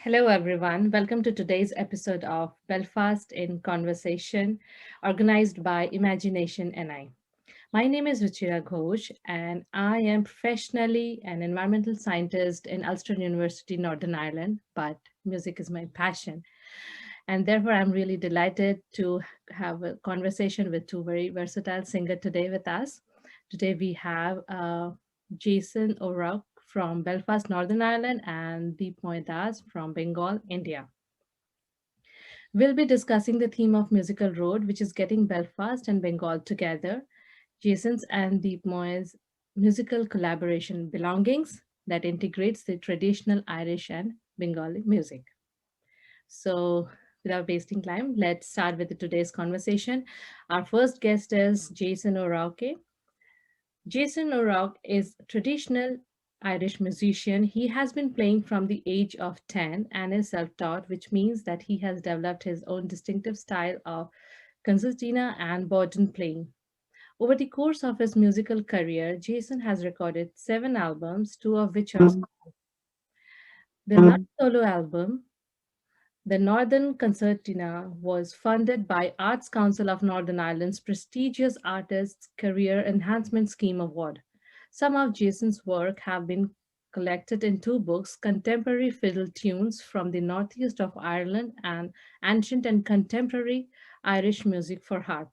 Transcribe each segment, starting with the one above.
Hello, everyone. Welcome to today's episode of Belfast in Conversation, organized by ImageNation NI. My name is Ruchira Ghosh, and I am professionally an environmental scientist in Ulster University, Northern Ireland, but music is my passion. And therefore, I'm really delighted to have a conversation with two very versatile singers today with us. Today, we have Jason O'Rourke from Belfast, Northern Ireland, and Deepmoy Das from Bengal, India. We'll be discussing the theme of Musical Road, which is getting Belfast and Bengal together. Jason's and Deepmoy's musical collaboration belongings that integrates the traditional Irish and Bengali music. So, without wasting time, let's start with today's conversation. Our first guest is Jason O'Rourke. Jason O'Rourke is a traditional Irish musician. He has been playing from the age of 10 and is self-taught, which means that he has developed his own distinctive style of concertina and bodhran playing. Over the course of his musical career, Jason has recorded 7 albums, two of which are the last solo album. The Northern Concertina was funded by Arts Council of Northern Ireland's prestigious Artists Career Enhancement Scheme Award. Some of Jason's work have been collected in two books, Contemporary Fiddle Tunes from the Northeast of Ireland and Ancient and Contemporary Irish Music for Harp.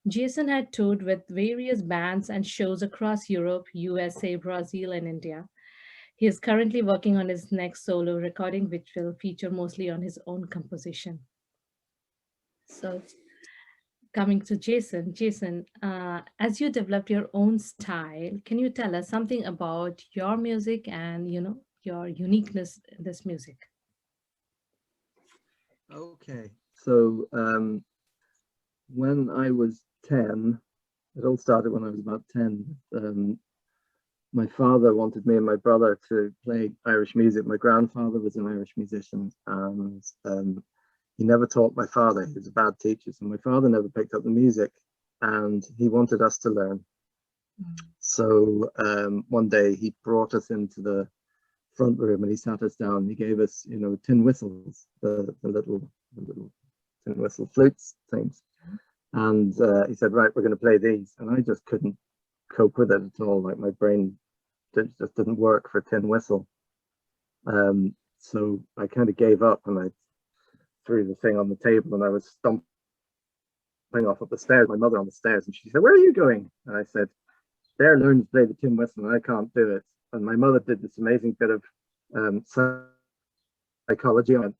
Jason had toured with various bands and shows across Europe, USA, Brazil, and India. He is currently working on his next solo recording, which will feature mostly on his own composition. So, coming to Jason, as you developed your own style, can you tell us something about your music and your uniqueness in this music? Okay, so when I was 10, it all started when I was about 10. My father wanted me and my brother to play Irish music. My grandfather was an Irish musician, and he never taught my father. He was a bad teacher, so my father never picked up the music, and he wanted us to learn. So one day he brought us into the front room and he sat us down. He gave us, tin whistles, the little tin whistle flutes things, and he said, "Right, we're going to play these." And I just couldn't cope with it at all. Like my brain just didn't work for tin whistle. So I kind of gave up and I threw the thing on the table and I was stomping off up the stairs. My mother on the stairs, and she said, "Where are you going?" And I said, "They're learning to play the tin whistle and I can't do it." And my mother did this amazing bit of psychology. I went,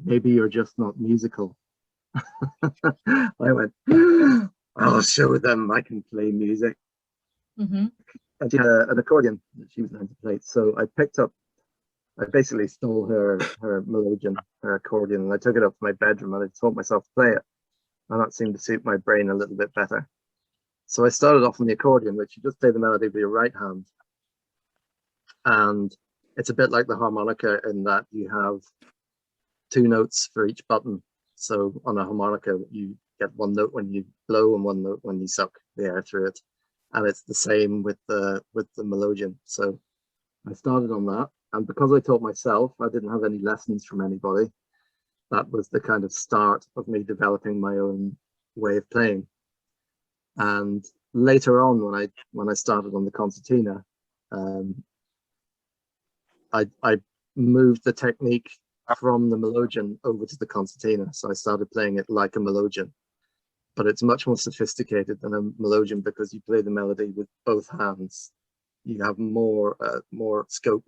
"Maybe you're just not musical." I went, "I'll show them I can play music." Mm-hmm. And she had an accordion that she was learning to play. So I basically stole her melodeon, her accordion, and I took it up to my bedroom and I taught myself to play it. And that seemed to suit my brain a little bit better. So I started off on the accordion, which you just play the melody with your right hand. And it's a bit like the harmonica in that you have 2 notes for each button. So on a harmonica, you get 1 note when you blow and 1 note when you suck the air through it. And it's the same with the melodeon. So I started on that. And because I taught myself, I didn't have any lessons from anybody. That was the kind of start of me developing my own way of playing. And later on, when I started on the concertina, I moved the technique from the melodeon over to the concertina. So I started playing it like a melodeon, but it's much more sophisticated than a melodeon because you play the melody with both hands. You have more scope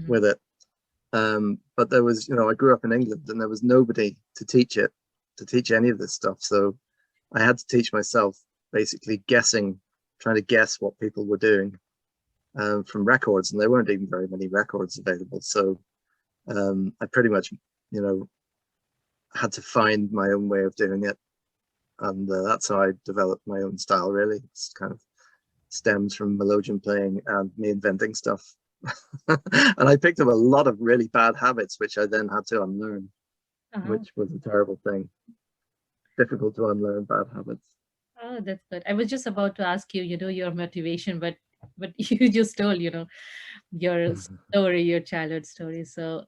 with it. But there was, I grew up in England and there was nobody to teach any of this stuff. So I had to teach myself, basically trying to guess what people were doing from records, and there weren't even very many records available. So I pretty much, had to find my own way of doing it. And that's how I developed my own style, really. It's kind of stems from melodeon playing and me inventing stuff. And I picked up a lot of really bad habits, which I then had to unlearn, which was a terrible thing. Difficult to unlearn bad habits. Oh, that's good. I was just about to ask you, your motivation, but but you just told, your story, your childhood story. So,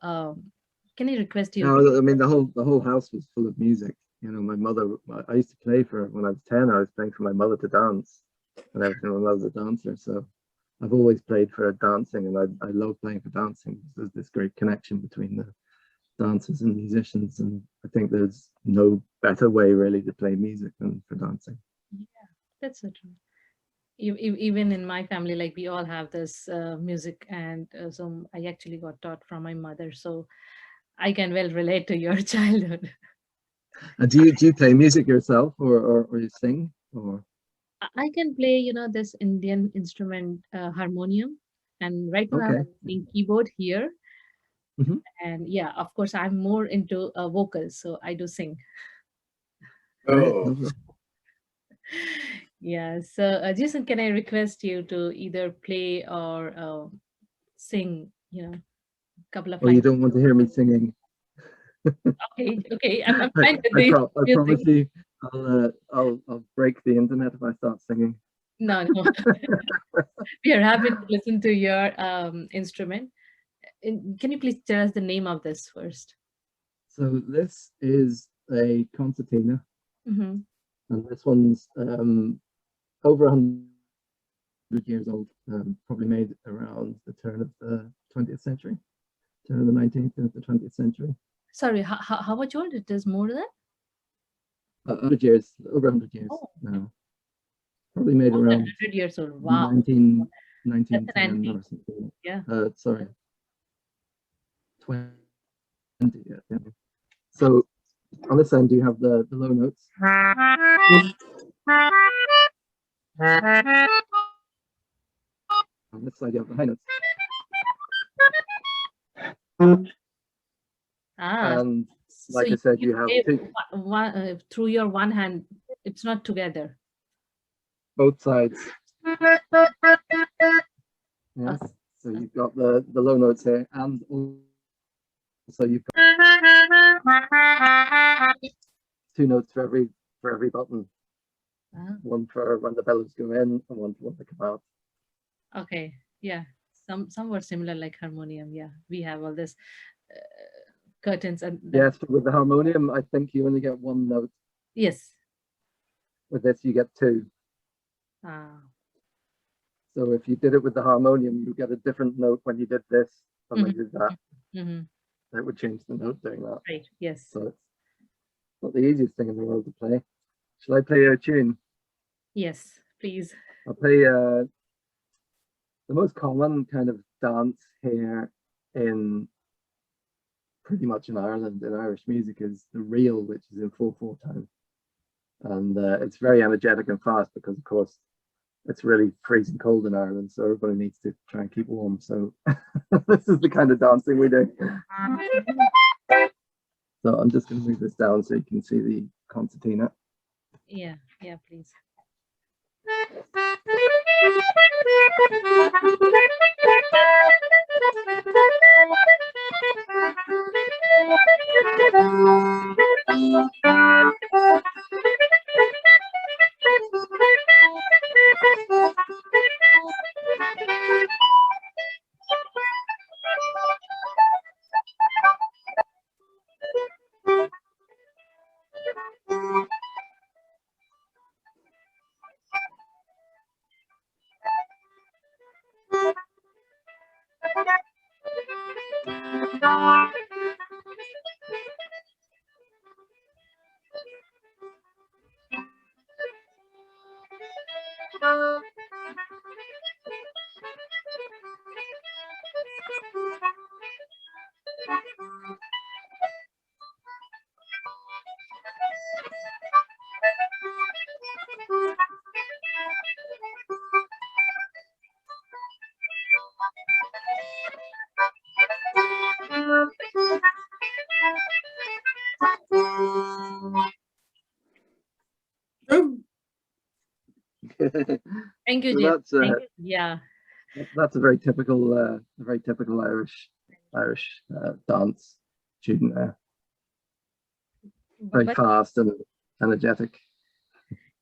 can I request you? No, I mean the whole house was full of music. You know, my mother. I used to play for when I was 10. I was playing for my mother to dance and everything. My mother's a dancer, so I've always played for dancing, and I love playing for dancing. There's this great connection between the dancers and musicians, and I think there's no better way really to play music than for dancing. Yeah, that's so true. Even in my family, like we all have this music, and so I actually got taught from my mother. So I can well relate to your childhood. And do you play music yourself, or you sing, or I can play, this Indian instrument, harmonium, and right now okay? I'm playing keyboard here. Hmm. And yeah, of course, I'm more into vocals, so I do sing. Great, lovely. Yeah. So, Jason, can I request you to either play or sing? Couple of Oh, you lines. don't want to hear me singing? Okay, okay. I'm fine with I, the I music. promise you, I'll break the internet if I start singing. No, no. We are happy to listen to your instrument. Can you please tell us the name of this first? So this is a concertina, Mm-hmm. and this one's over 100 years old. Probably made around the turn of the 20th century, turn of the 19th into the 20th century. Sorry, how much old it is? More than? 100 years, over 100 years Oh, now. Probably made more than around 100 years old. Wow, 19, that's an 1910 antique. or something. Yeah. Sorry, 20. Yeah. So on this end, you have the low notes. On this side, you have the high notes. Ah, And so like I you, said, you you have play two, through your one hand. It's not together. both sides. Okay. Yes. So Okay. you've got the low notes here, and also you've got two notes for every button. Ah, One for when the bellows go in, and one for when they come out. okay. Yeah. Some were similar like harmonium. Yeah. We have all this curtains and that. Yes, but with the harmonium, I think you only get one note. Yes. With this, you get two. Ah. So if you did it with the harmonium, you get a different note when you did this than when Mm-hmm. you did that. Mm-hmm. That would change the note doing that. Right. Yes. So it's not the easiest thing in the world to play. Shall I play a tune? Yes. Please. I'll play the most common kind of dance here in pretty much in Ireland, in Irish music, is the reel, which is in 4/4 time. And it's very energetic and fast because, of course, it's really freezing cold in Ireland, so everybody needs to try and keep warm. So this is the kind of dancing we do. So I'm just going to move this down so you can see the concertina. Yeah. Yeah. Please. Thank you, So Jason. Thank you. Yeah. that's a very typical Irish dance tune there. But, Very but fast and energetic.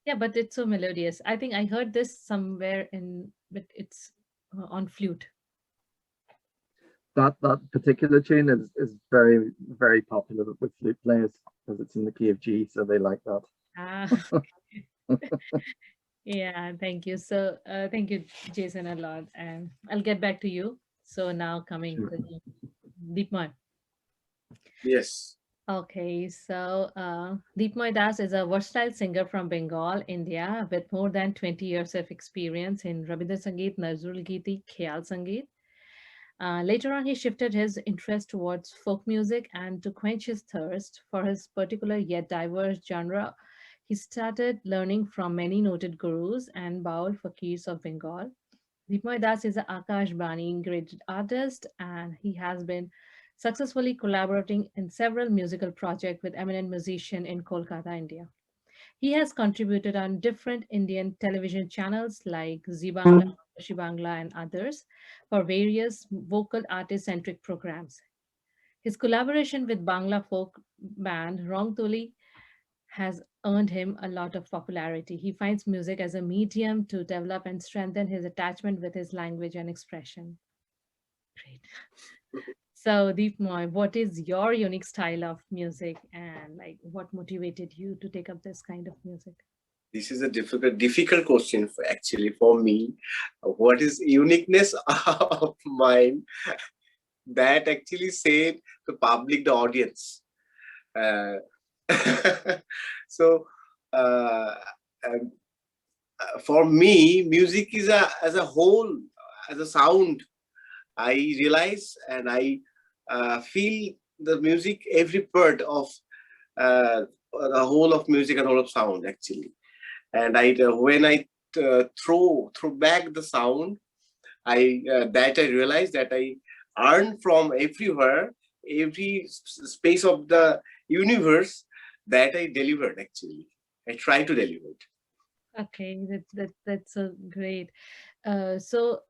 Yeah, but it's so melodious. I think I heard this somewhere in, but it's on flute. That particular tune is very popular with flute players because it's in the key of G, so they like that. Ah, yeah, thank you. So, thank you, Jason, a lot. And I'll get back to you. So now coming Sure. to Deepmoy. Yes. Okay, so Deepmoy Das is a versatile singer from Bengal, India, with more than 20 years of experience in Rabindra Sangeet, Nazrul Giti, Khyal Sangeet. Later on, he shifted his interest towards folk music, and to quench his thirst for his particular yet diverse genre, he started learning from many noted gurus and Baul fakirs of Bengal. Deepmoy Das is an Akash Bani graded artist, and he has been successfully collaborating in several musical projects with eminent musicians in Kolkata, India. He has contributed on different Indian television channels like Zee Bangla, Shi Bangla, and others for various vocal artist-centric programs. His collaboration with Bangla folk band Rong Tuli has earned him a lot of popularity. He finds music as a medium to develop and strengthen his attachment with his language and expression. Great. So, Deepmoy, what is your unique style of music and like what motivated you to take up this kind of music? This is a difficult question for, actually for me. What is uniqueness of mine that actually said the public, the audience? Uh, so, uh, um, for me, music is a as a whole, as a sound. I realize and I feel the music, every part of uh, the whole of music and whole of sound actually. And I when I throw back the sound, I that I realized that I earn from everywhere, every space of the universe that I delivered actually. I try to deliver it. Okay, that's so great. So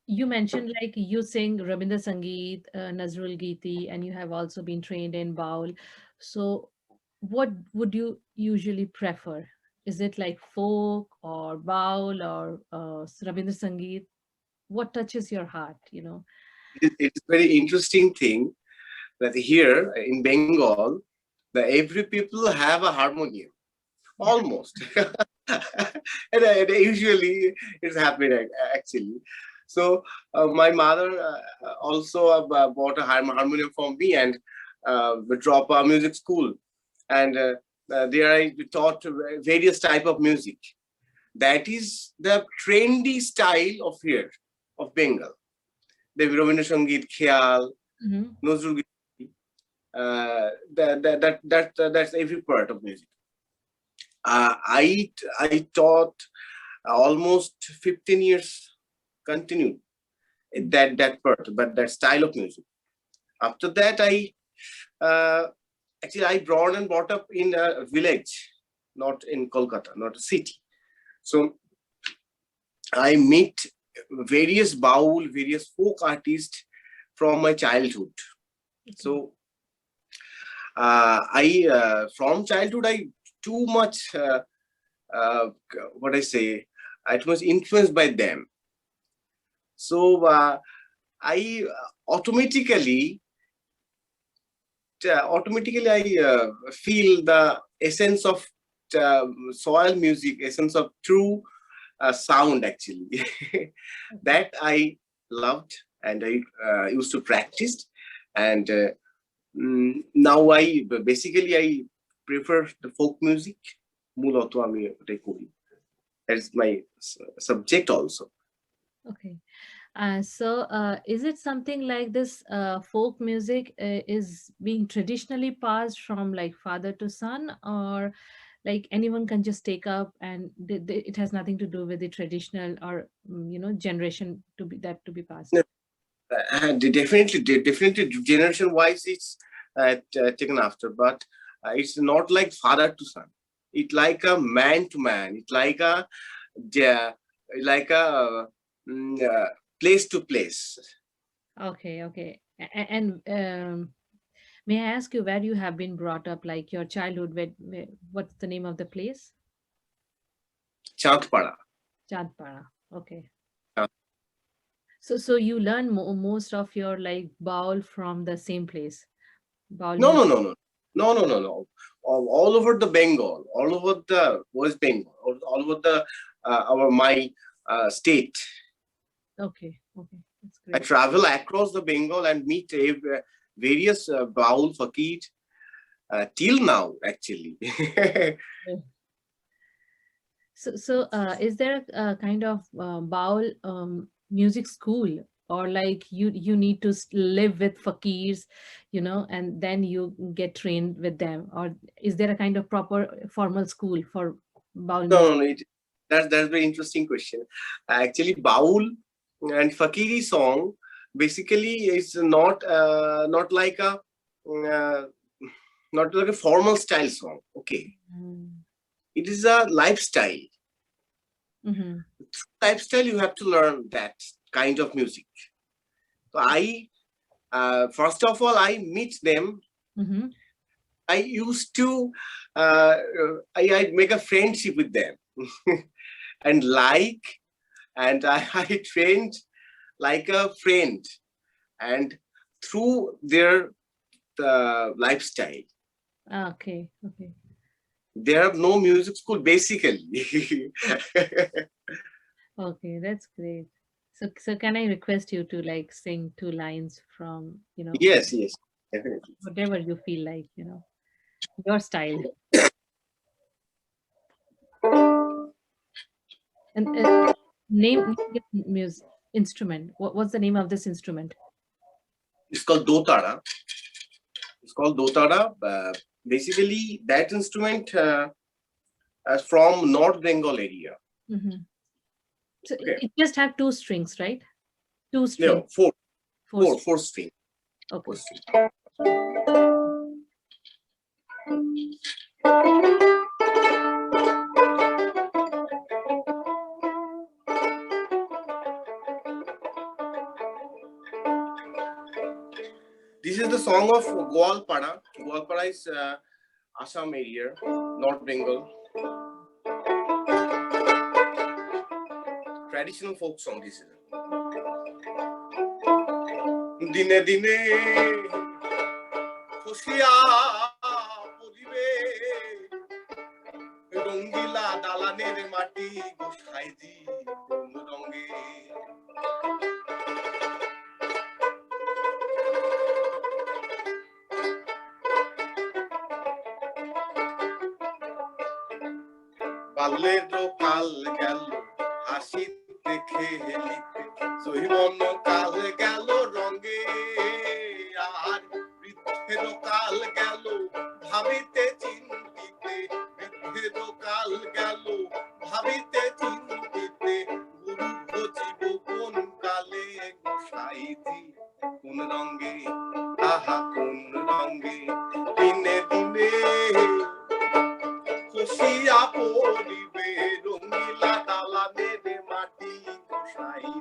you mentioned like you sing Rabindra Sangeet, Nazrul Giti, and you have also been trained in Baul. So what would you usually prefer? Is it like folk or Baul or Rabindra Sangeet? What touches your heart, you know? It's a very interesting thing that here in Bengal, the every people have a harmonium Yeah. almost, and usually it's happening actually. So my mother also bought a harmonium for me and we drop a music school, and there I taught various type of music. That is the trendy style of here of Bengal. The Rabindra Sangeet, Khyal, Hmm. Nazrul Giti, that's every part of music. I taught almost 15 years continued that part, but that style of music. After that, I uh, actually I born and brought up in a village, not in Kolkata, not a city. So I meet various baul, various folk artists from my childhood. Okay. So I from childhood I too much uh, what I say I too much influenced by them. So I automatically I feel the essence of soil music, essence of true sound actually. Okay. That I loved and I used to practice, and now I basically I prefer the folk music. মূলত আমি ওটাই করি. That is my subject also. Okay. Is it something like this folk music is being traditionally passed from like father to son, or like anyone can just take up and it has nothing to do with the traditional or generation to be that to be passed? Definitely generation wise it's taken after, but it's not like father to son. It like a man to man. It ja- like a place to place. Okay, okay. And may I ask you where you have been brought up, like your childhood? What's the name of the place? Chandpara. Chandpara. Okay. Uh, So you learn most of your like baul from the same place. Baul No, no, music. no, no. No, no, no, no. All over the Bengal, all over the West Bengal, all over the our my state. Okay. Okay. That's I great. travel across the Bengal and meet various Baul Fakir till now, actually. Yeah. So, is there a kind of baul music school, or like you need to live with fakirs, and then you get trained with them, or is there a kind of proper formal school for baul No, music? no, no. That's very interesting question. Actually, Baul and Fakiri song basically is not like a uh, not like a formal style song. Okay, Mm. it is a lifestyle. Mm-hmm. Lifestyle, you have to learn that kind of music. So I first of all I meet them. Mm-hmm. I used to I make a friendship with them and I trained like a friend, and through their lifestyle. Okay. Okay. There are no music school basically. Okay. That's great. So can I request you to like sing two lines from Yes, yes, definitely. whatever you feel like, your style. And name this music instrument. What's the name of this instrument? It's called Dotara. It's called Dotara. Basically, that instrument from North Bengal area. Hmm. So Okay, it just have two strings, right? Two strings, no, four, four strings. four string, four Okay. string. This is the song of Goalpara. Goalpara is Assam area, North Bengal. Traditional folk song. This is. দিনে দিনে খুশিয়া পরিবে রঙ্গিলা দালানের মাটি গোসাইজি কোন রঙে বাল্যের কাল গেল হাসিতে খেলিতে জৈবন কাল গেল রঙে আর বৃদ্ধের কাল গেল ভাবিতে চিন্তিতে বৃদ্ধের কাল গেল ভাবিতে চিন্তিতে গুরু ভজিব কোন কালে গোসাইজি কোন রঙে আহা কোন রঙে দিনে দিনে খুশিয়া পরিবে রঙিলা দালানের মাটি গোসাইজি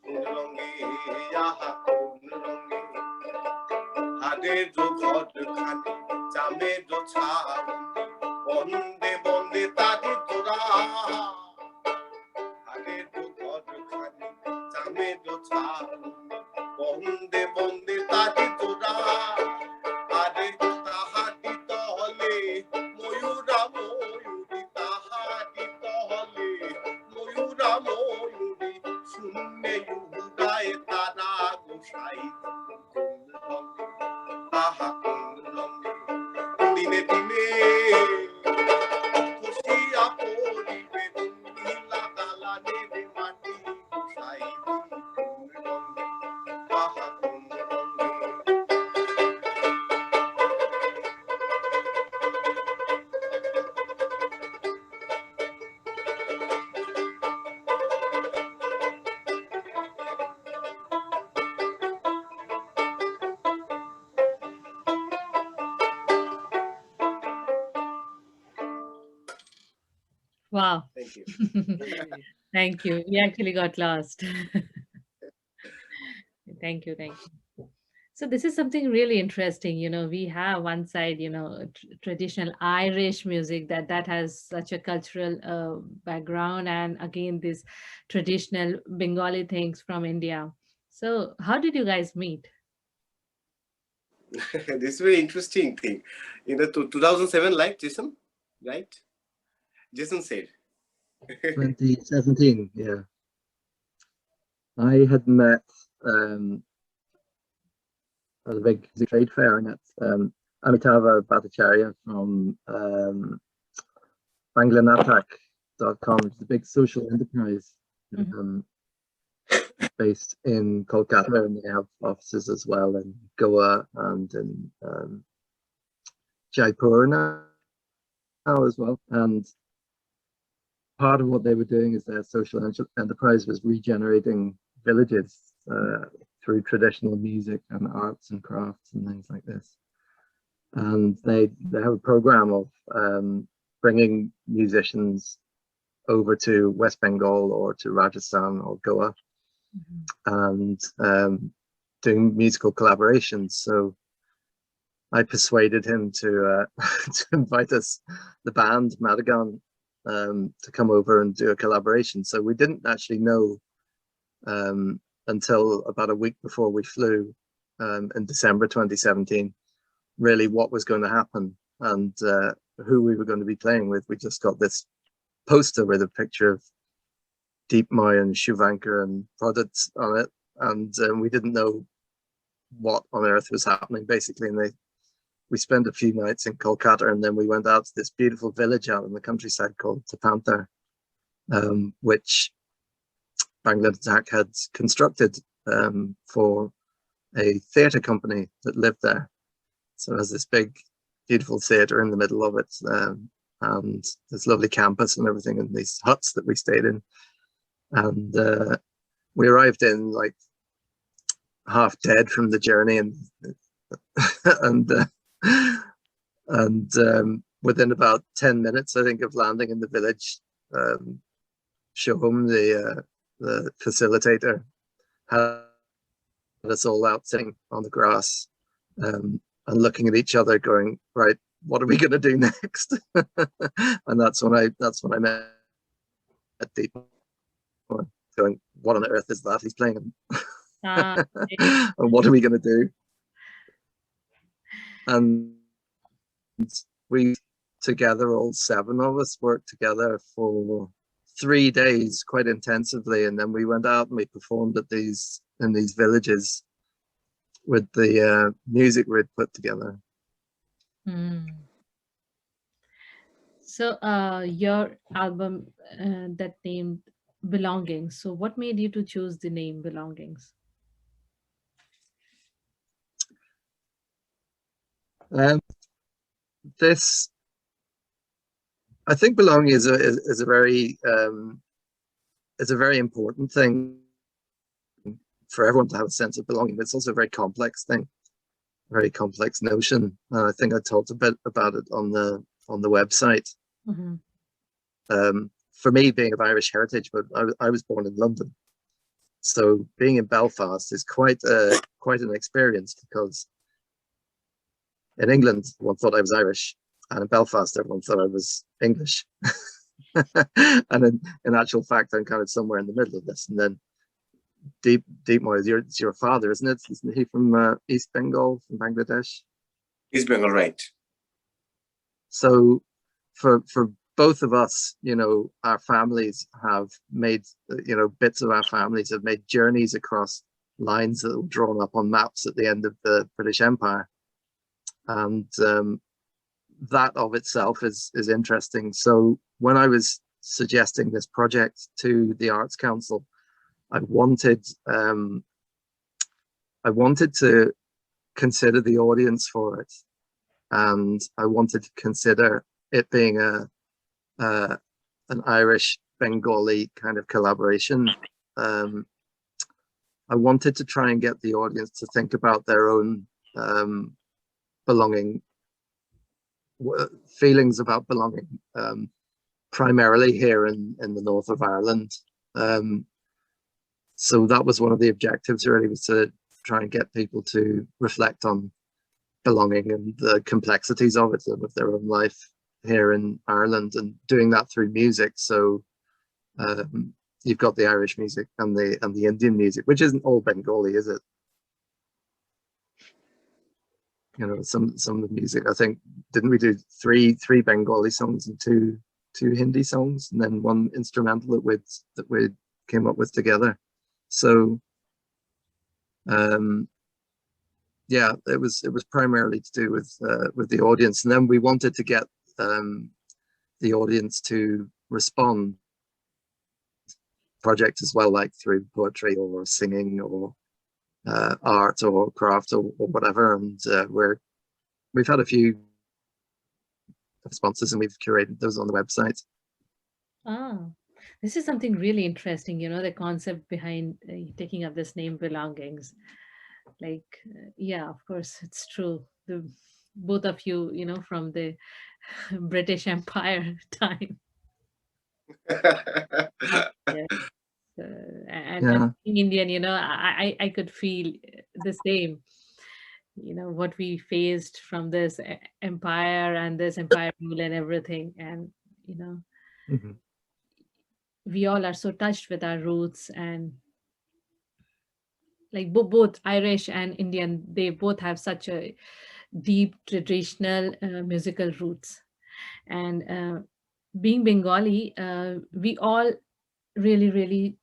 কোন রঙে আহা কোন রঙে হাড়ের ঘর খানি চামের ছাউনি বন্দে বন্দে তারি জোড়া হাড়ের ঘর খানি চামের ছাউনি বন্দে বন্দে তারি জোড়া আরে তাহারি তহলে ময়ূরা ময়ূরী তাহারি তহলে ময়ূরা ময়ূরী শূন্যে উড়ায় তারা গোসাই কোন রঙে আহা কোন রঙে দিনে দিনে খুশিয়া পরিবে রঙিলা দালানের মাটি গোসাই কোন রঙে আহা কোন রঙে Wow. Thank you. Thank you. We actually got lost. Thank you. Thank you. So this is something really interesting. We have one side, traditional Irish music that has such a cultural background, and again this traditional Bengali things from India. So how did you guys meet? This is very interesting thing. In the 2007, like Jason, right? Jason said. 2017, yeah. I had met at a big trade fair. I met Amitava Bhattacharya from Banglanatak.com, which is a big social enterprise based in Kolkata, and they have offices as well in Goa and in Jaipur now as well. And part of what they were doing is their social enterprise was regenerating villages through traditional music and arts and crafts and things like this. And they have a program of bringing musicians over to West Bengal or to Rajasthan or Goa, and doing musical collaborations. So I persuaded him to to invite us, the band Madagan, to come over and do a collaboration. So we didn't actually know until about a week before we flew in December 2017 really what was going to happen and who we were going to be playing with. We just got this poster with a picture of Deepmoy and Shivankar and products on it, and we didn't know what on earth was happening basically. And we spent a few nights in Kolkata, and then we went out to this beautiful village out in the countryside called Tapanta, which Bangladesh had constructed for a theatre company that lived there. So it has this big, beautiful theatre in the middle of it, and this lovely campus and everything, and these huts that we stayed in. And we arrived in like half dead from the journey, and within about 10 minutes, I think, of landing in the village, Shohum, the facilitator, had us all out sitting on the grass and looking at each other, going, right, what are we going to do next? And that's when I met Deepmoy, going, what on earth is that he's playing? And what are we going to do? And we together, all 7 of us, worked together for 3 days quite intensively, and then we went out and we performed in these villages with the music we'd put together. So your album that named Belongings, so what made you to choose the name Belongings? This, I think, belonging is a very important thing for everyone to have a sense of belonging, but it's also a very complex thing, very complex notion. I think I talked a bit about it on the website. For me, being of Irish heritage, but I was born in London, so being in Belfast is quite an experience, because in England, everyone thought I was Irish, and in Belfast, everyone thought I was English. And in actual fact, I'm kind of somewhere in the middle of this. And then Deepmoy, it's your father, isn't it? Isn't he from East Bengal, from Bangladesh? East Bengal, right. So for both of us, our families have made, bits of our families have made journeys across lines that were drawn up on maps at the end of the British Empire. And that of itself is interesting. So when I was suggesting this project to the Arts Council, I wanted to consider the audience for it, and I wanted to consider it being an Irish Bengali kind of collaboration. I wanted to try and get the audience to think about their own belonging, feelings about belonging, primarily here in the north of Ireland. So that was one of the objectives, really, was to try and get people to reflect on belonging and the complexities of it and of their own life here in Ireland, and doing that through music. So you've got the Irish music and the Indian music, which isn't all Bengali, is it? You know, some of the music, I think, didn't we do three Bengali songs and two Hindi songs, and then one instrumental that we came up with together. So yeah, it was primarily to do with the audience, and then we wanted to get the audience to respond project as well, like through poetry or singing or art or craft or whatever. And we've had a few responses, and we've curated those on the website. Ah, this is something really interesting, you know, the concept behind taking up this name belongings. Like, yeah, of course, it's true. The both of you, you know, from the British Empire time. Yeah. And Yeah. being Indian, you know, I could feel the same. You know what we faced from this empire and this empire rule and everything, and you know Mm-hmm. we all are so touched with our roots, and like both Irish and Indian, they both have such a deep traditional musical roots. And being Bengali, we all really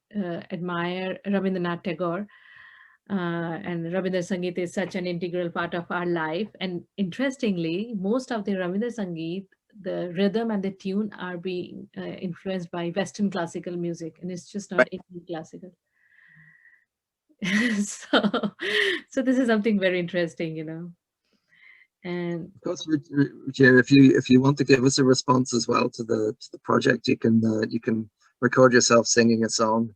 admire Rabindranath Tagore. And Rabindra Sangeet is such an integral part of our life. And interestingly, most of the Rabindra Sangeet, the rhythm and the tune are being influenced by Western classical music, and it's just not Indian classical. so, so this is something very interesting, you know. And Of course, Ruchira, if you want to give us a response as well to the project, you can record yourself singing a song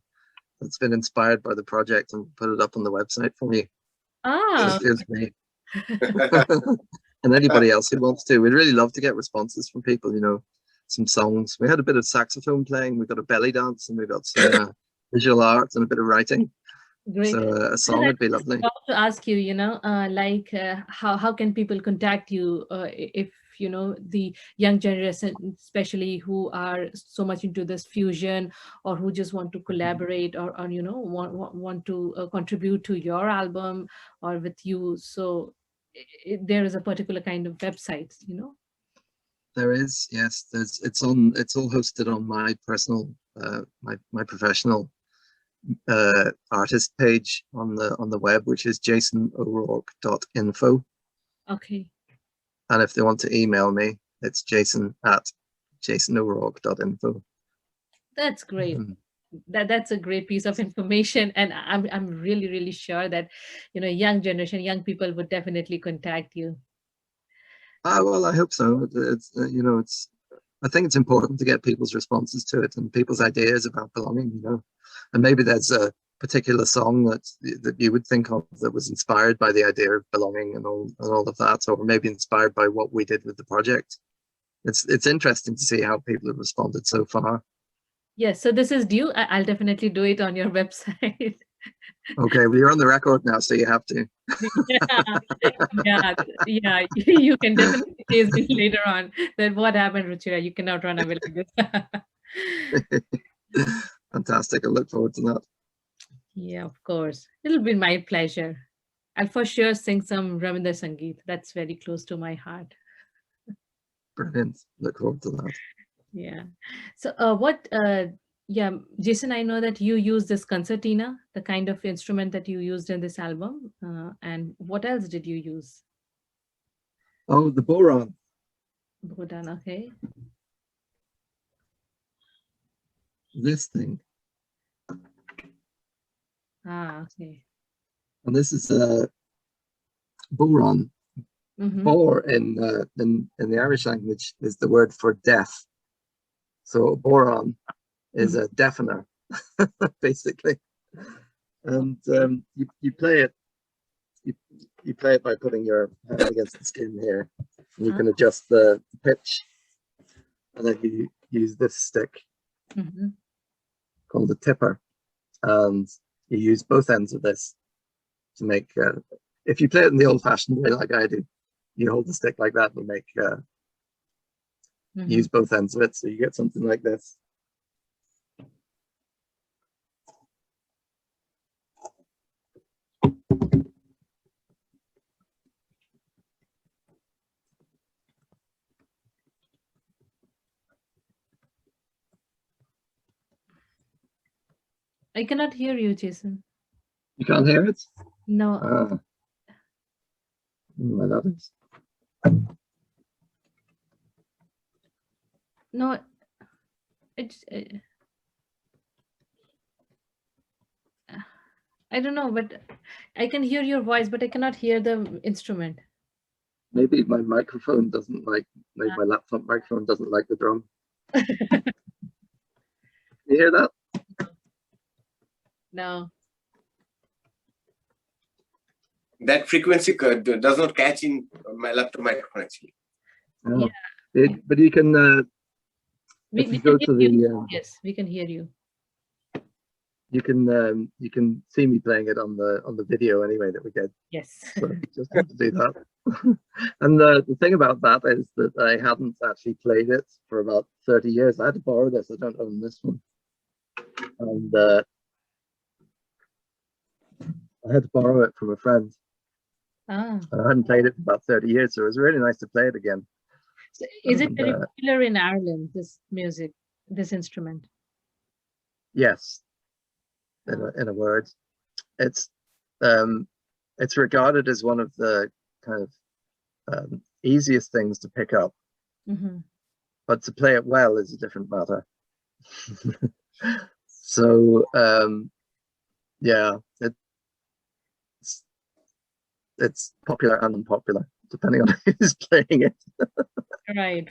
that's been inspired by the project and put it up on the website for me. ah, Just gives me and anybody else who wants to. We'd really love to get responses from people. You know, some songs. We had a bit of saxophone playing. We got a belly dance, and we got some visual art and a bit of writing. great. So a Well, song I would be was lovely. about to ask you, you know, like how can people contact you if you know the young generation, especially who are so much into this fusion, or who just want to collaborate, or you know want to contribute to your album or with you. So there is a particular kind of website, you know. There is, yes. It's all hosted on my personal, my professional artist page on the web, which is jasono'rourke.info. Okay, And if they want to email me, it's jason@jasono'rourke.info. that's great. That's a great piece of information, and I'm really sure that you know young generation, young people would definitely contact you. Well, I hope so. It's you know, I think it's important to get people's responses to it and people's ideas about belonging. You know, and maybe there's a particular song that you would think of that was inspired by the idea of belonging and all of that, or maybe inspired by what we did with the project. It's interesting to see how people have responded so far. Yes, so this is due. I'll definitely do it on your website. Okay, well, you're on the record now, so you have to. Yeah, yeah, yeah. You can definitely chase me later on. That what happened, Ruchira? You cannot run away like this. Fantastic. I look forward to that. Yeah, of course. It'll be my pleasure. I'll for sure sing some Ravinder Sangeet. That's very close to my heart. Brilliant. Look forward to that. Yeah. So, yeah, Jason, I know that you use this concertina, the kind of instrument that you used in this album. And what else did you use? Oh, the boron. Bhutan, okay. This thing. Ah, okay. And this is a boron. Mm-hmm. Bor in the Irish language is the word for deaf. So boron is a deafener, basically. And you play it. You play it by putting your hand against the skin here. And you can adjust the pitch, and then you use this stick called a tipper, and you use both ends of this to make. If you play it in the old-fashioned way like I do, you hold the stick like that and make use both ends of it, so you get something like this. I cannot hear you, Jason. You can't hear it? No. Why that is. No. It's. I don't know, but I can hear your voice, but I cannot hear the instrument. Maybe my microphone doesn't like. Maybe my laptop microphone doesn't like the drum. You hear that? No. That frequency does not catch in my laptop microphone actually. Oh. Yeah. But you can. If you go to the. Yes, we can hear you. You can see me playing it on the video anyway that we get. Yes. So just have to do that. And the thing about that is that I hadn't actually played it for about 30 years. I had to borrow this. I don't own this one. And I had to borrow it from a friend. Ah. And I hadn't played it for about 30 years, so it was really nice to play it again. So is it very popular in Ireland, this music, this instrument? Yes. In a word, it's regarded as one of the kind of easiest things to pick up, but to play it well is a different matter. So yeah, it's popular and unpopular depending on who's playing it. Right.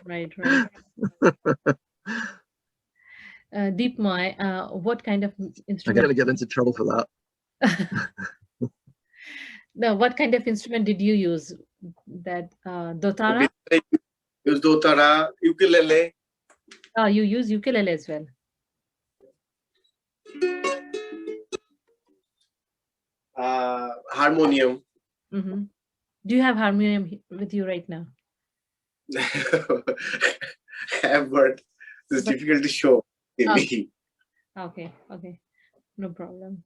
Deepmoy, what kind of instrument? I'm going to get into trouble for that. No, what kind of instrument did you use? That dotara? Use dotara, ukulele. Oh, you use ukulele as well. Harmonium. Do you have harmonium with you right now? I have, but it's difficult to show. Okay, no problem.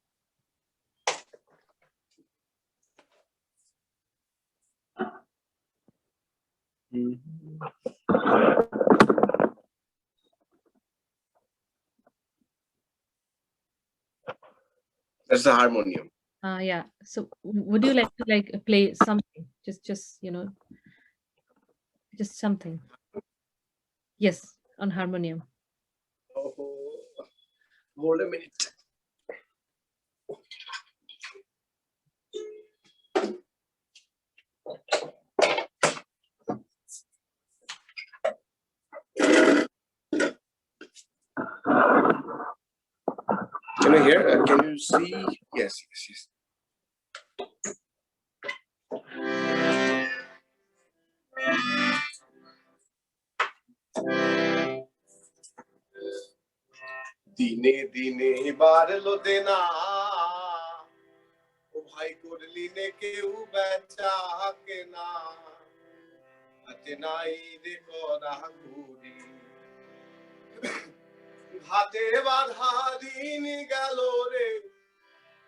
That's the harmonium. Yeah. So would you like to play something? Just just something. Yes, on harmonium. Oh, hold a minute. Can you hear? Can you see? Yes. দিনে দিনে বাড়লো দেনা ও ভাই করলি নে কেউ বেচা কেনা হাতে নাই রে করা ঘুরি হাতে বাঁধা দিন গেল রে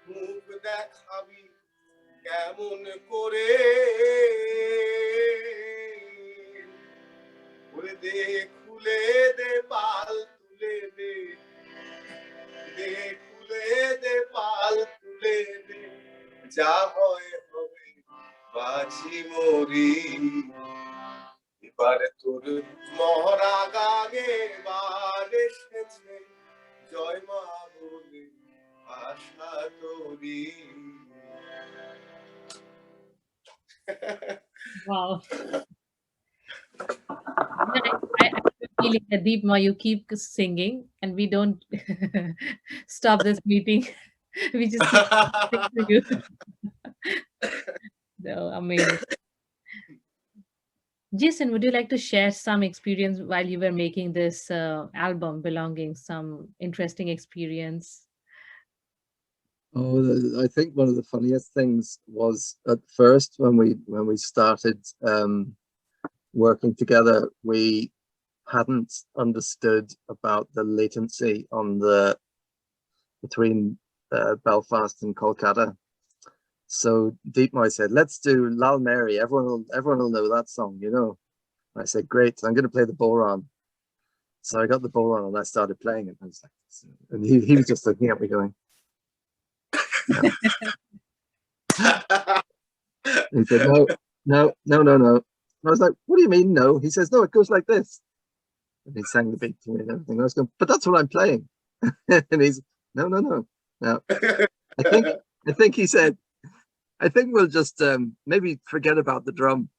মুখ দেখাবি কেমন করে ওরে দে খুলে দে পাল তুলে দে খুলে দে পাল তুলে দে যা হয় হবে বাজি মরি এবারে তোর মহরা গানে বার এসেছে জয় মা বলে আশা তোরি। Wow. I feeling that Deepmoy, you keep singing and we don't stop this meeting. We just keep listening to you. No, amazing. Jason, would you like to share some experience while you were making this album, Belonging, some interesting experience? Oh, I think one of the funniest things was at first when we started working together, we hadn't understood about the latency on the between Belfast and Kolkata. So Deepmoy said, "Let's do Lal Mary. Everyone will know that song, you know." I said, "Great, I'm going to play the Boron." So I got the Boron and I started playing it. I was like, and he was just looking at me going, he said, "No, no, no, no, no." And I was like, "What do you mean, no?" He says, "No, it goes like this." And he sang the beat to me and everything. I was going, "But that's what I'm playing." And he's, "No, no, no, no." I think he said, "I think we'll just maybe forget about the drum,"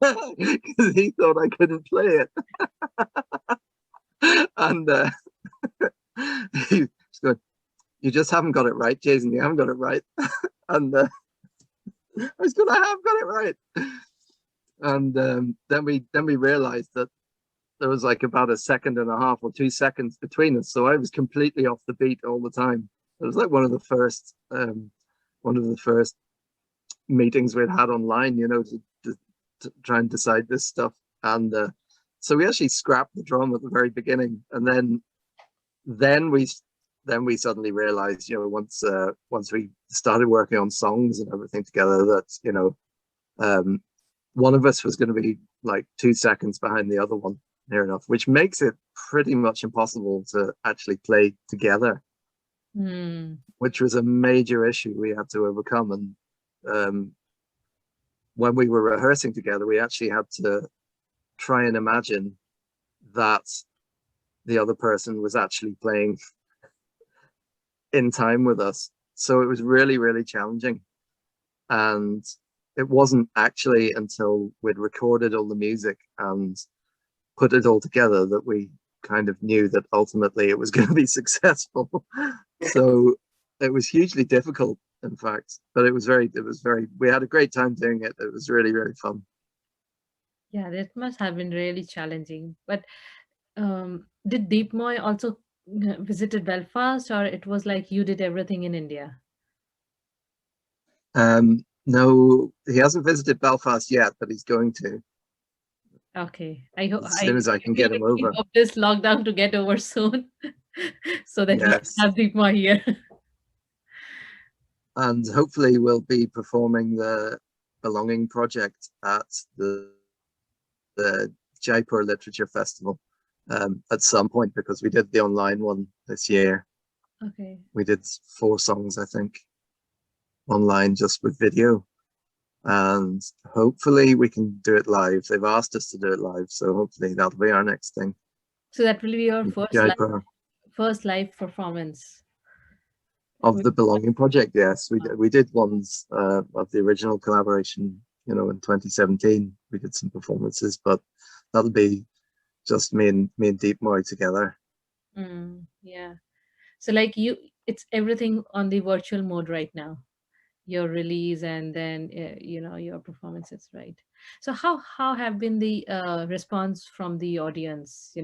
because he thought I couldn't play it. And he's going, "You just haven't got it right, Jason. You haven't got it right." And I was going, "I have got it right." And then we realized that there was like about a second and a half or 2 seconds between us, so I was completely off the beat all the time. It was like one of the first meetings we'd had online, you know, to try and decide this stuff. And so we actually scrapped the drum at the very beginning, and then we suddenly realized, you know, once we started working on songs and everything together, that, you know, one of us was going to be like 2 seconds behind the other one, near enough, which makes it pretty much impossible to actually play together, which was a major issue we had to overcome. And when we were rehearsing together, we actually had to try and imagine that the other person was actually playing in time with us. So it was really, really challenging. And it wasn't actually until we'd recorded all the music and put it all together that we kind of knew that ultimately it was going to be successful. So it was hugely difficult, in fact, but we had a great time doing it. It was really, really fun. Yeah, that must have been really challenging. But did Deepmoy also visited Belfast, or it was like you did everything in India? No, he hasn't visited Belfast yet, but he's going to, Okay, I hope as soon as I can we get him really over. hope this lockdown to get over soon, so that we can Yes. have Deepmoy here. And hopefully we'll be performing the Belonging project at the Jaipur Literature Festival at some point, because we did the online one this year. Okay. We did 4 songs, I think, online just with video, and hopefully we can do it live. They've asked us to do it live, so hopefully that'll be our next thing. So that will be your Jaipur. first live performance Of the Belonging project, yes, we did ones of the original collaboration, you know, in 2017. We did some performances, but that'll be just me and Deepmoy together. Yeah. So like it's everything on the virtual mode right now. Your release and then your performances, right? So how have been the response from the audience,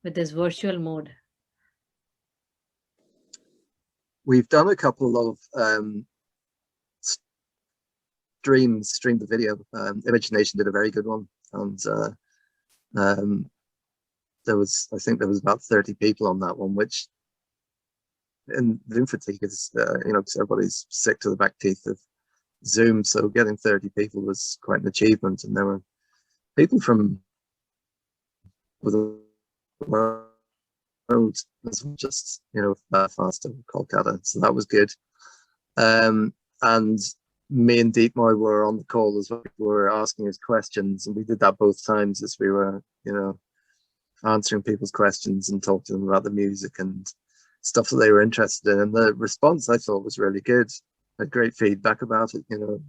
with this virtual mode? We've done a couple of streamed the video. ImageNation did a very good one, and I think there was about 30 people on that one, which, and Zoom fatigue is, you know, because everybody's sick to the back teeth of Zoom, so getting 30 people was quite an achievement. And there were people from the world, as just, you know, Belfast and Kolkata, so that was good. And me and Deepmoy were on the call as well. We were asking us questions, and we did that both times as we were, you know, answering people's questions and talking to them about the music and stuff that they were interested in. And the response, I thought, was really good. Had great feedback about it, you know.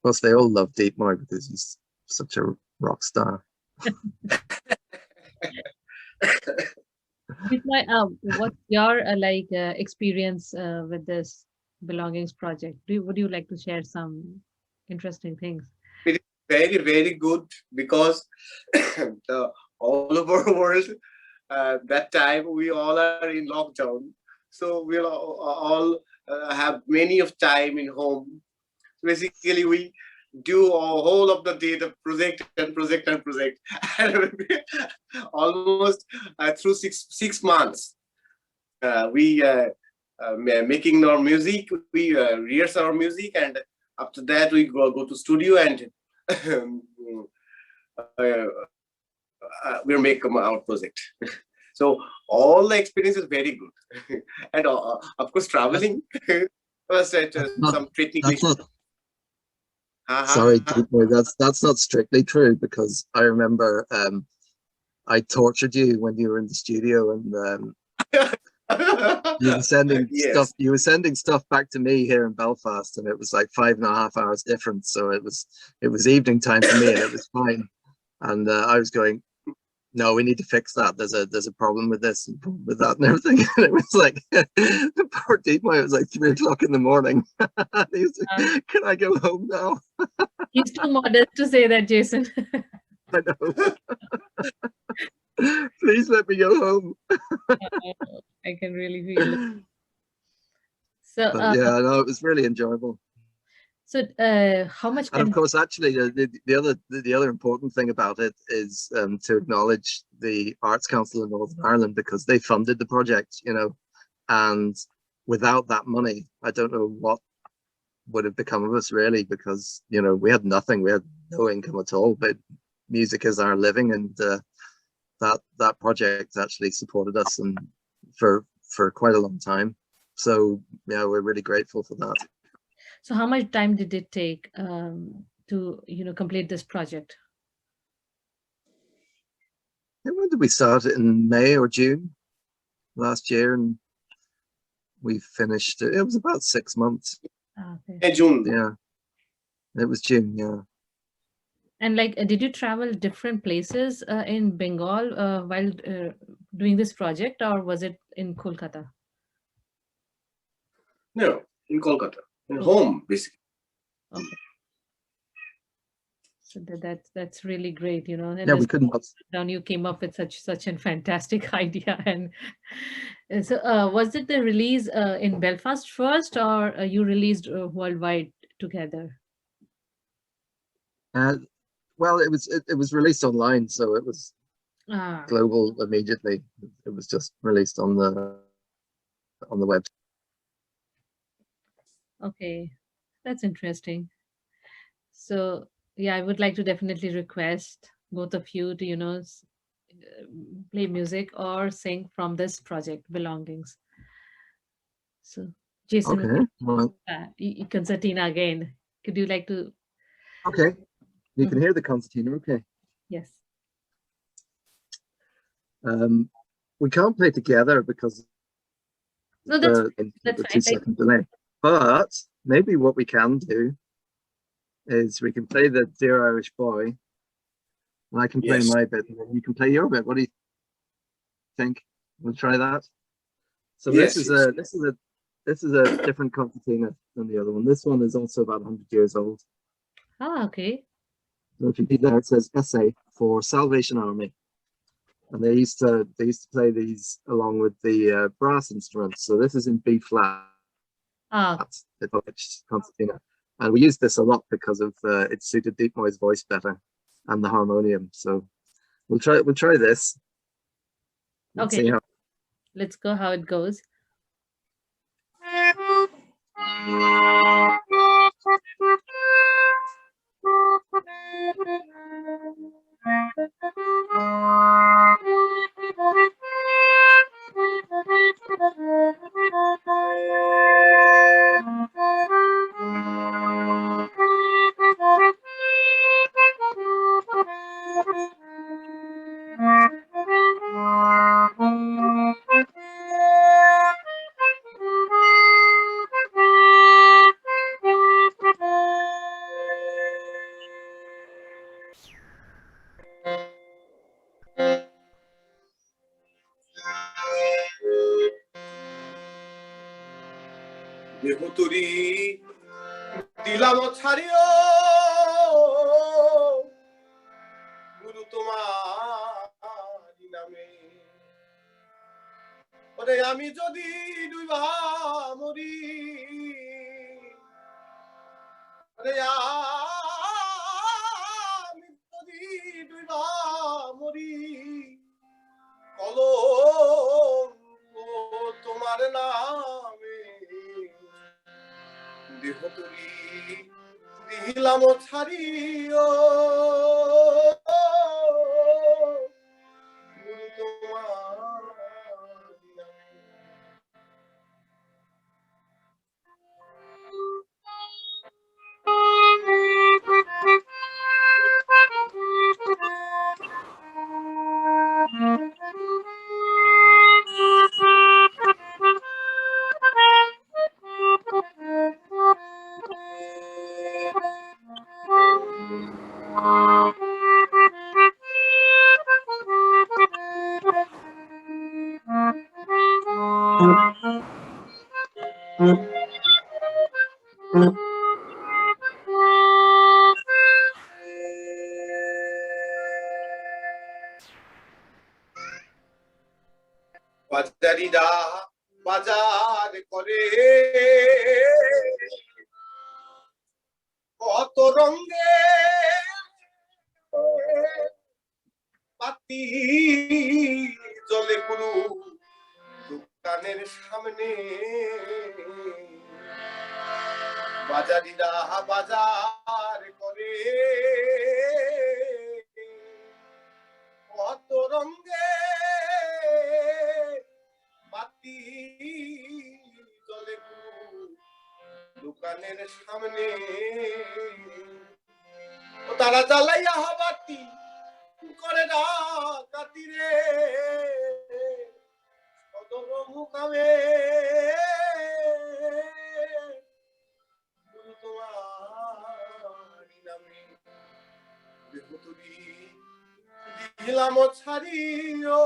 Plus, they all love Deepmoy because he's such a rock star. Deepmoy, what's your experience with this Belongings project? Would you like to share some interesting things? It is very, very good, because all over the world, that time we all are in lockdown. So we're all have many of time in home. Basically, we do a whole of the day the project and project and project. Almost through six months, we making our music. We rehearse our music, and after that we go to studio and we'll make our project. So all the experience is very good, and of course traveling was at some technical that's not, sorry, Deepmoy, that's not strictly true, because I remember I tortured you when you were in the studio, and you were sending yes. stuff. You were sending stuff back to me here in Belfast, and it was like 5.5 hours difference. So it was evening time for me, and it was fine. And I was going, no, we need to fix that. There's a problem with this and problem with that and everything. And it was like, the poor Deepmoy, it was like 3 o'clock in the morning. He was like, can I go home now? He's too modest to say that, Jason. I know. Please let me go home. I can really feel it. So, But yeah, no, it was really enjoyable. so how much And time? of course, actually, the other important thing about it is to acknowledge the Arts Council in Northern Ireland, because they funded the project, you know, and without that money, I don't know what would have become of us, really, because, you know, we had nothing, we had no income at all, but music is our living, and that project actually supported us and for quite a long time. So yeah, we're really grateful for that. So how much time did it take to complete this project? And when did we start? In May or June last year, and we finished it. It was about 6 months. Okay. June. Yeah, it was June. Yeah. And like, did you travel different places in Bengal while doing this project, or was it in Kolkata? No, in Kolkata, in home, basically. Okay. So that's really great, you know. And Yeah, we couldn't. down you came up with such a fantastic idea. And so was it the release in Belfast first, or you released worldwide together? Well, it was released online, so it was Ah, global immediately. It was just released on the web. okay. That's interesting. So yeah, I would like to definitely request both of you to, play music or sing from this project, Belongings. So Jason, Okay. Well, concertina again. Could you like to? okay. You can Mhm. hear the concertina. Okay. Yes. We can't play together because No, the that's the fine. Like, 2-second delay. But maybe what we can do is we can play the Dear Irish Boy, and I can play Yes. my bit, and then you can play your bit. What do you think? We'll try that. So Yes, this is a different concertina than the other one. This one is also about 100 years old. okay. So if you see there, it says Essay for Salvation Army, and they used to play these along with the brass instruments. So this is in B flat. Ah, The Dutch concertina, and we used this a lot because of it suited Deepmoy's voice better, and the harmonium. So we'll try this. Let's okay. see how. Let's go how it goes. দেহতরি দিলাম ছাড়িও গুরু তোমারি নামে ওরে আমি যদি দুইবা মরি আমি যদি ডুবা মরি কলঙ্ক তোমার নামে দেহ তরি দিলাম ছাড়িও বাজারিরা বাজার করে কত রঙে পাতি জলে গুরু দোকানের সামনে বাজারিরা বাজার করে কত রঙে বাতি জলে দোকানের সামনে তারা জ্বালাইয়া বাতি করে ডাকাতি রে সদর মুকামে তোমার নামে দেহ তরি দিলাম ছাড়িও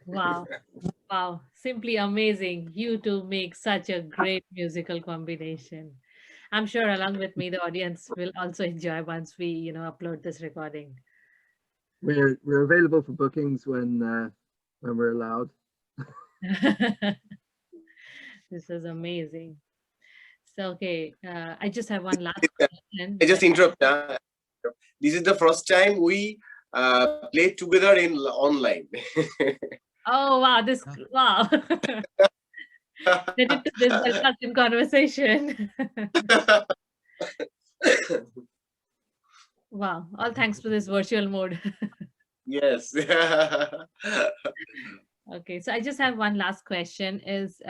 Wow. Wow. Simply amazing. You two make such a great musical combination. I'm sure along with me, the audience will also enjoy once we, upload this recording. We're available for bookings when we're allowed. This is amazing. So, okay, I just have one last I question. just interrupt. This is the first time we played together in online. Oh, wow. Wow. Credit to this Belfast in conversation. Wow. All thanks to this virtual mode. Yes. Okay, so I just have one last question is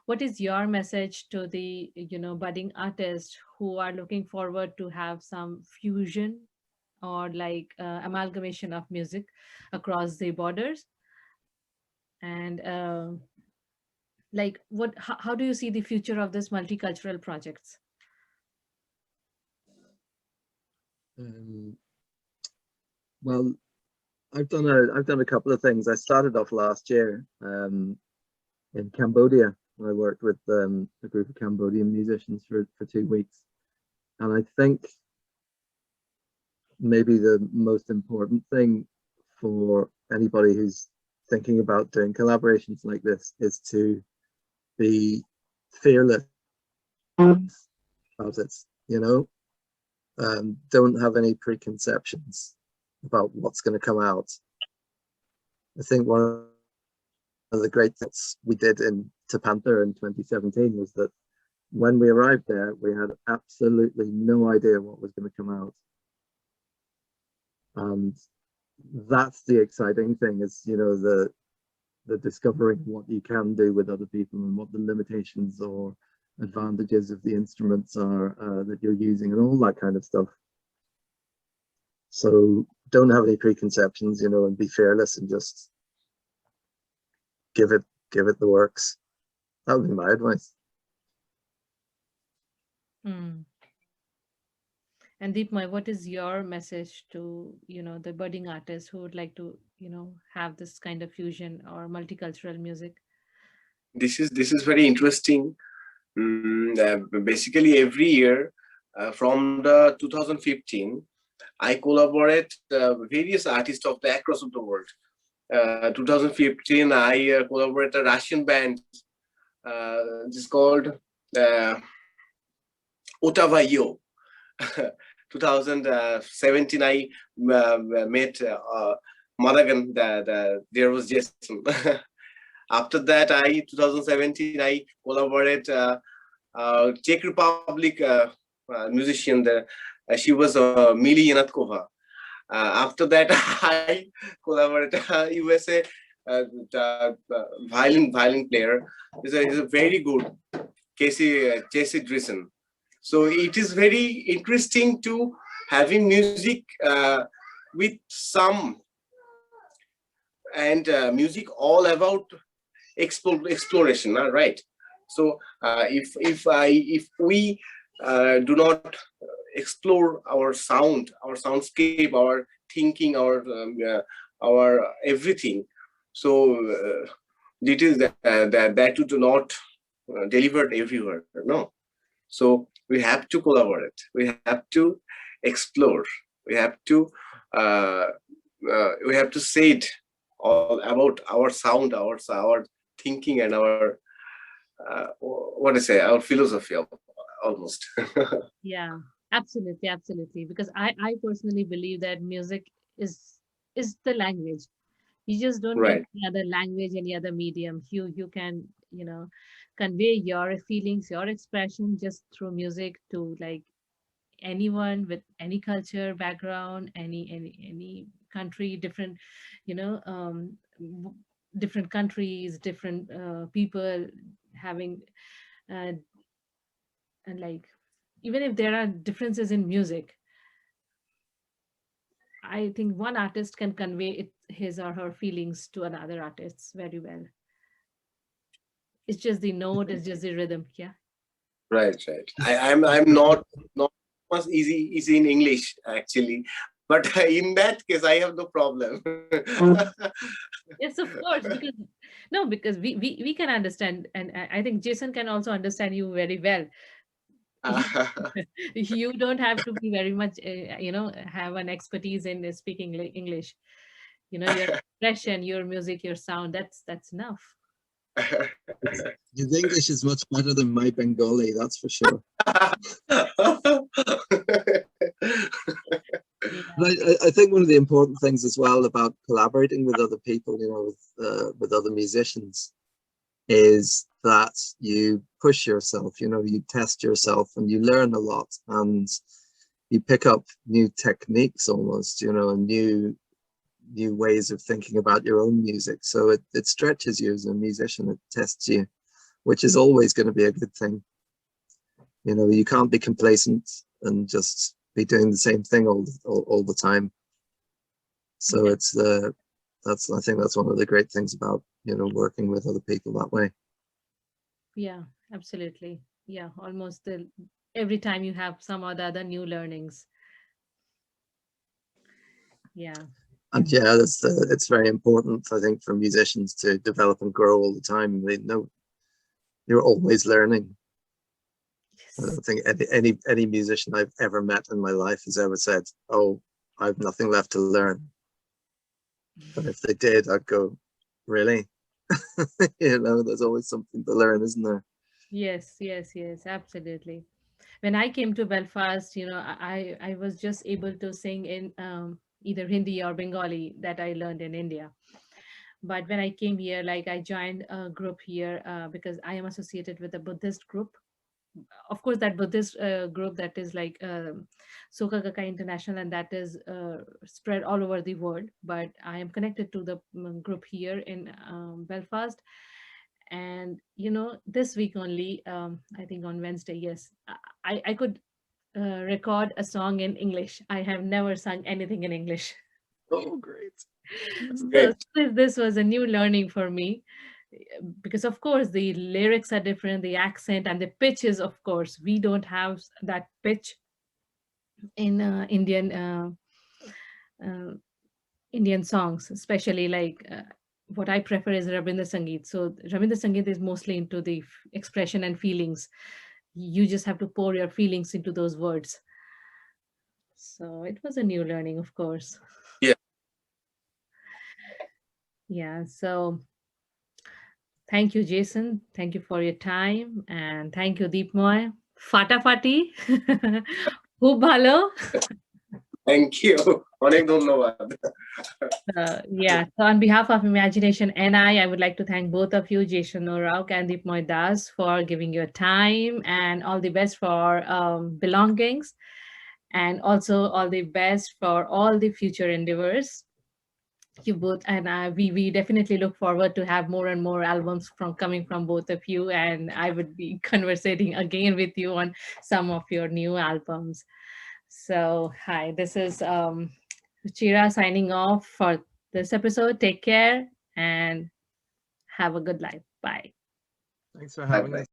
what is your message to the, budding artists who are looking forward to have some fusion or like amalgamation of music across the borders? And like how do you see the future of this multicultural projects? Um, well, I've done a couple of things. I started off last year in Cambodia. I worked with a group of Cambodian musicians for 2 weeks, and I think maybe the most important thing for anybody who's thinking about doing collaborations like this is to be fearless about it. Don't have any preconceptions about what's going to come out. I think one of the great things we did in Tapantha in 2017 was that when we arrived there, we had absolutely no idea what was going to come out. And that's the exciting thing is, the discovering what you can do with other people and what the limitations or advantages of the instruments are that you're using and all that kind of stuff. So don't have any preconceptions, and be fearless and just give it the works. That would be my advice. Hmm. And Deepmoy, what is your message to, the budding artists who would like to, have this kind of fusion or multicultural music? This is very interesting. Basically, every year from the 2015, I collaborate various artists of the across of the world. 2015, I collaborate a Russian band. It's called uh, Otavayo. 2017, I met Madagan. There was Jason. After that, 2017, I collaborate Czech Republic musician. She was Mili Yanatkova. After that, I collaborate USA violin player. He's a very good Casey Drison. So it is very interesting to having music with some and music all about exploration, right? So if we do not explore our sound, our soundscape, our thinking, our everything, so it is that you do not deliver everywhere. No, so we have to collaborate. We have to explore. We have to say it all about our sound, our thinking, and our what I say, our philosophy almost. Yeah, absolutely, absolutely. Because I personally believe that music is is the language. You just don't need Right. any other language, any other medium. You can, convey your feelings, your expression just through music to like anyone with any culture background, any country, different, you know, different countries, different people having uh, and like even if there are differences in music, I think one artist can convey his or her feelings to another artist very well. It's just the note, it's just the rhythm. Yeah. Right. I'm not much easy in English actually. But in that case, I have no problem. Yes, of course, because no, because we can understand, and I think Jason can also understand you very well. You, you don't have to be very much, have an expertise in speaking English. Your expression, your music, your sound, that's enough. His English is much better than my Bengali, that's for sure. Yeah. But I think one of the important things as well about collaborating with other people, with other musicians, is that you push yourself, you test yourself and you learn a lot and you pick up new techniques almost, and new ways of thinking about your own music. So it stretches you as a musician, it tests you, which is always going to be a good thing. You can't be complacent and just be doing the same thing all the time. So I think that's one of the great things about, working with other people that way. Yeah, absolutely. Yeah, almost every time you have some or the other new learnings. Yeah. And yeah, it's very important, I think, for musicians to develop and grow all the time. They know you're always learning. I don't think any musician I've ever met in my life has ever said, "Oh, I've nothing left to learn." But if they did, I'd go, "Really?" There's always something to learn, isn't there? Yes, yes, yes, absolutely. When I came to Belfast, I was just able to sing in either Hindi or Bengali that I learned in India. But when I came here, like I joined a group here because I am associated with a Buddhist group. Of course, that Buddhist group that is like Soka Gakkai International, and that is spread all over the world. But I am connected to the group here in Belfast. And this week only, I think on Wednesday, yes, I could record a song in English. I have never sung anything in English. Oh, great. So Great. this was a new learning for me, because of course the lyrics are different, the accent and the pitch is, of course, we don't have that pitch in uh, Indian songs, especially like what I prefer is Rabindra Sangeet. So Rabindra Sangeet is mostly into the expression and feelings. You just have to pour your feelings into those words. So it was a new learning, of course. Yeah. Yeah. So thank you, Jason. Thank you for your time. And thank you, Deepmoy. Fata Fati. Khub bhalo. Thank you. অনেক ধন্যবাদ। Yeah. So on behalf of Imagination NI, I would like to thank both of you, Jason O'Rourke and Deepmoy Das, for giving your time, and all the best for belongings, and also all the best for all the future endeavors. You both and we definitely look forward to have more and more albums from coming from both of you, and I would be conversating again with you on some of your new albums. So hi, this is Ruchira signing off for this episode. Take care and have a good life. Bye. Thanks for Bye having bye. us.